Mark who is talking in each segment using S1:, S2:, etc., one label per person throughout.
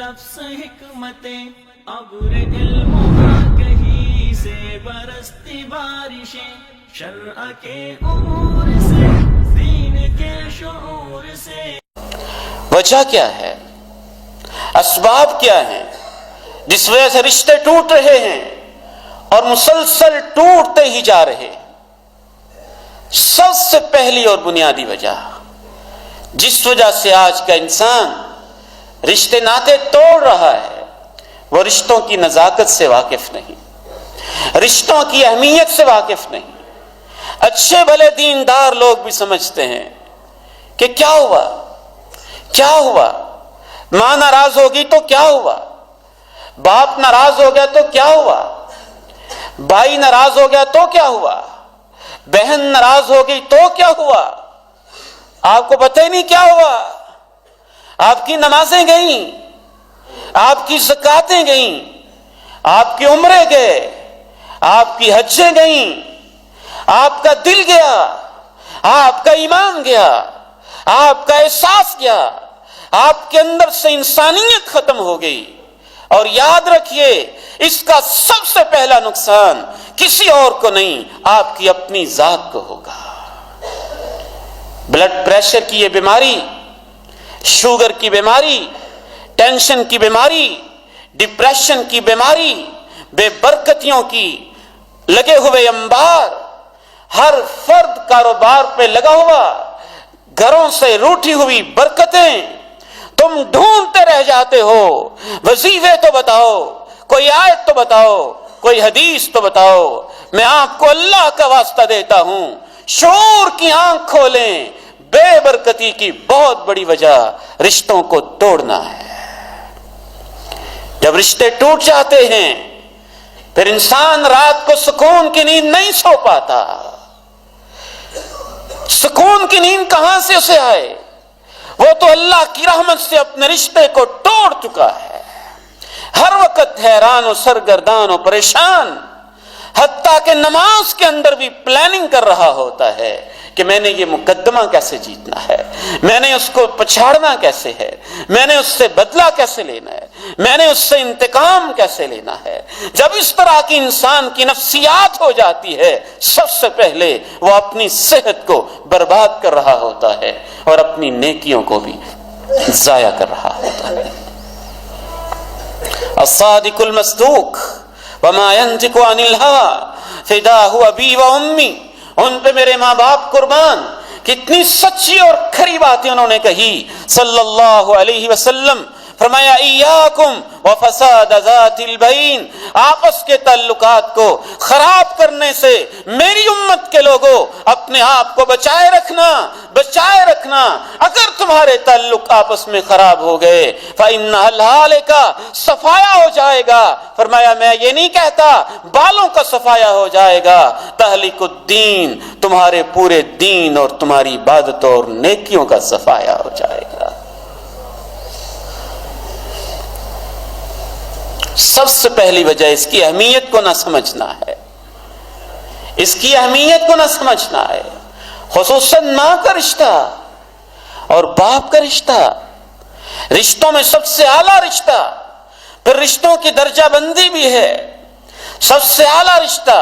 S1: نفس حکمتیں ابر علم کہیں سے برستی بارشیں شرع کے امور سے دین کے شعور سے.
S2: وجہ کیا ہے؟ اسباب کیا ہیں جس وجہ سے رشتے ٹوٹ رہے ہیں اور مسلسل ٹوٹتے ہی جا رہے؟ سب سے پہلی اور بنیادی وجہ جس وجہ سے آج کا انسان رشتے ناطے توڑ رہا ہے وہ رشتوں کی نزاکت سے واقف نہیں، رشتوں کی اہمیت سے واقف نہیں. اچھے بھلے دیندار لوگ بھی سمجھتے ہیں کہ کیا ہوا ماں ناراض ہوگی تو کیا ہوا، باپ ناراض ہو گیا تو کیا ہوا، بھائی ناراض ہو گیا تو کیا ہوا، بہن ناراض ہو گئی تو کیا ہوا. آپ کو پتہ ہی نہیں کیا ہوا. آپ کی نمازیں گئیں، آپ کی زکاتیں گئیں، آپ کی عمریں گئے، آپ کی حجیں گئیں، آپ کا دل گیا، آپ کا ایمان گیا، آپ کا احساس گیا، آپ کے اندر سے انسانیت ختم ہو گئی. اور یاد رکھیے اس کا سب سے پہلا نقصان کسی اور کو نہیں، آپ کی اپنی ذات کو ہوگا. بلڈ پریشر کی یہ بیماری، شوگر کی بیماری، ٹینشن کی بیماری، ڈپریشن کی بیماری، بے برکتیوں کی لگے ہوئے انبار، ہر فرد کاروبار پہ لگا ہوا، گھروں سے روٹھی ہوئی برکتیں، تم ڈھونڈتے رہ جاتے ہو. وظیفے تو بتاؤ، کوئی آیت تو بتاؤ، کوئی حدیث تو بتاؤ. میں آپ کو اللہ کا واسطہ دیتا ہوں، شعور کی آنکھ کھولیں. بے برکتی کی بہت بڑی وجہ رشتوں کو توڑنا ہے. جب رشتے ٹوٹ جاتے ہیں پھر انسان رات کو سکون کی نیند نہیں سو پاتا. سکون کی نیند کہاں سے اسے آئے؟ وہ تو اللہ کی رحمت سے اپنے رشتے کو توڑ چکا ہے. ہر وقت حیران و سرگردان و پریشان، حتیٰ کہ نماز کے اندر بھی پلاننگ کر رہا ہوتا ہے کہ میں نے یہ مقدمہ کیسے جیتنا ہے، میں نے اس کو پچھاڑنا کیسے ہے، میں نے اس سے بدلہ کیسے لینا ہے، میں نے اس سے انتقام کیسے لینا ہے. جب اس طرح کی انسان کی نفسیات ہو جاتی ہے سب سے پہلے وہ اپنی صحت کو برباد کر رہا ہوتا ہے اور اپنی نیکیوں کو بھی ضائع کر رہا ہوتا ہے. الصادق المصدوق وما ينطق عن الهوى فداه ابی و امی. ان پہ میرے ماں باپ قربان. کتنی سچی اور کھری باتیں انہوں نے کہی صلی اللہ علیہ وسلم. فرمایا ایاکم وفساد ذات البین، آپس کے تعلقات کو خراب کرنے سے میری امت کے لوگوں اپنے آپ کو بچائے رکھنا. اگر تمہارے تعلق آپس میں خراب ہو گئے فإن الحالک صفایا ہو جائے گا. فرمایا میں یہ نہیں کہتا بالوں کا صفایا ہو جائے گا، تہلک الدین، تمہارے پورے دین اور تمہاری عبادتوں اور نیکیوں کا صفایا ہو جائے گا. سب سے پہلی وجہ اس کی اہمیت کو نہ سمجھنا ہے، اس کی اہمیت کو نہ سمجھنا ہے. خصوصاً ماں کا رشتہ اور باپ کا رشتہ، رشتوں میں سب سے اعلیٰ رشتہ. پھر رشتوں کی درجہ بندی بھی ہے. سب سے اعلیٰ رشتہ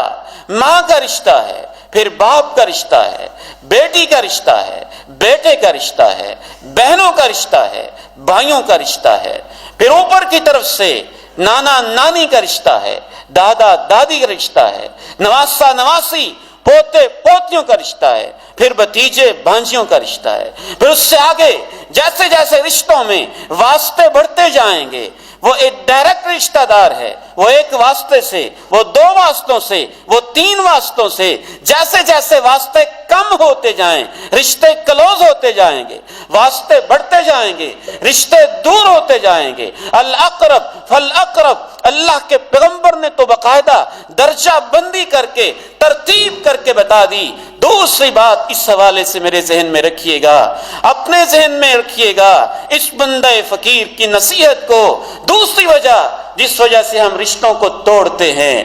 S2: ماں کا رشتہ ہے، پھر باپ کا رشتہ ہے، بیٹی کا رشتہ ہے، بیٹے کا رشتہ ہے، بہنوں کا رشتہ ہے، بھائیوں کا رشتہ ہے. پھر اوپر کی طرف سے نانا نانی کا رشتہ ہے، دادا دادی کا رشتہ ہے، نواسا نواسی، پوتے پوتیوں کا رشتہ ہے، پھر بھتیجے بھانجیوں کا رشتہ ہے. پھر اس سے آگے جیسے جیسے رشتوں میں واسطے بڑھتے جائیں گے، وہ ایک ڈائریکٹ رشتہ دار ہے، وہ ایک واسطے سے، وہ دو واسطوں سے، وہ تین واسطوں سے. جیسے جیسے واسطے کم ہوتے جائیں رشتے کلوز ہوتے جائیں گے، واسطے بڑھتے جائیں گے، رشتے دور ہوتے جائیں گے. الاقرب فالاقرب، اللہ کے پیغمبر نے تو باقاعدہ درجہ بندی کر کے ترتیب کر کے بتا دی. دوسری بات اس حوالے سے میرے ذہن میں رکھیے گا، اپنے ذہن میں رکھیے گا اس بندہ فقیر کی نصیحت کو. دوسری وجہ جس وجہ سے ہم رشتوں کو توڑتے ہیں،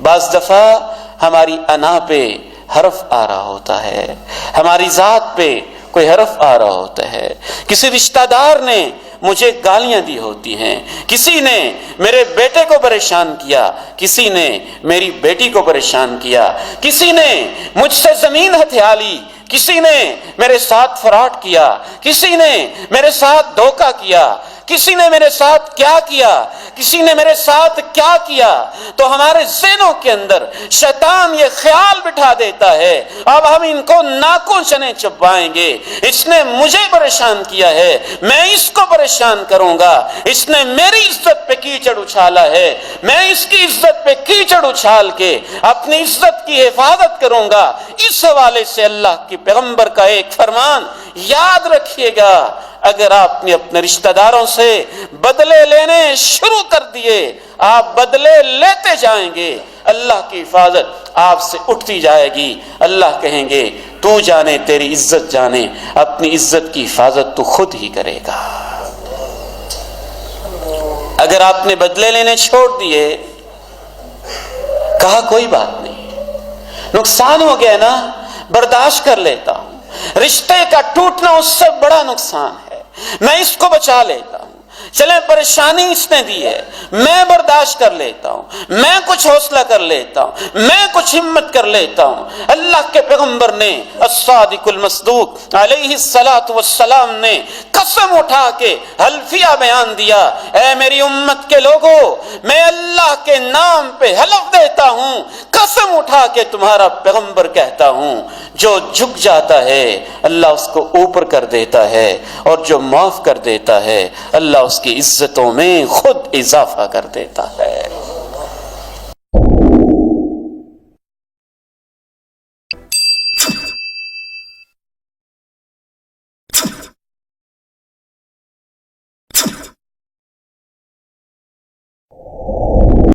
S2: بعض دفعہ ہماری انا پہ حرف آ رہا ہوتا ہے، ہماری ذات پہ کوئی حرف آ رہا ہوتا ہے. کسی رشتہ دار نے مجھے گالیاں دی ہوتی ہیں، کسی نے میرے بیٹے کو پریشان کیا، کسی نے میری بیٹی کو پریشان کیا، کسی نے مجھ سے زمین ہتھیا لی، کسی نے میرے ساتھ فراڈ کیا، کسی نے میرے ساتھ دھوکہ کیا، کسی نے میرے ساتھ کیا کیا، کسی نے میرے ساتھ کیا کیا، تو ہمارے ذہنوں کے اندر شیطان یہ خیال بٹھا دیتا ہے اب ہم ان کو ناکوں چنے چبائیں گے، اس نے مجھے پریشان کیا ہے، میں اس کو پریشان کروں گا، اس نے میری عزت پہ کیچڑ اچھالا ہے، میں اس کی عزت پہ کیچڑ اچھال کے اپنی عزت کی حفاظت کروں گا۔ اس حوالے سے اللہ کے پیغمبر کا ایک فرمان یاد رکھیے گا، اگر آپ نے اپنے رشتہ داروں سے بدلے لینے شروع کر دیے، آپ بدلے لیتے جائیں گے، اللہ کی حفاظت آپ سے اٹھتی جائے گی، اللہ کہیں گے تو جانے تیری عزت جانے، اپنی عزت کی حفاظت تو خود ہی کرے گا۔ اگر آپ نے بدلے لینے چھوڑ دیے، کہا کوئی بات نہیں، نقصان ہو گیا نا، برداشت کر لیتا ہوں، رشتے کا ٹوٹنا اس سے بڑا نقصان ہے، میں اس کو بچا لیتا ہوں، چلیں پریشانی اس نے دی ہے، میں برداشت کر لیتا ہوں، میں کچھ حوصلہ کر لیتا ہوں، میں کچھ ہمت کر لیتا ہوں۔ اللہ کے پیغمبر نے الصادق المصدوق علیہ الصلاۃ والسلام نے قسم اٹھا کے حلفیہ بیان دیا، اے میری امت کے لوگوں، میں اللہ کے نام پہ حلف دیتا ہوں، قسم اٹھا کے تمہارا پیغمبر کہتا ہوں، جو جھک جاتا ہے اللہ اس کو اوپر کر دیتا ہے، اور جو معاف کر دیتا ہے اللہ اس کی عزتوں میں خود اضافہ کر دیتا ہے۔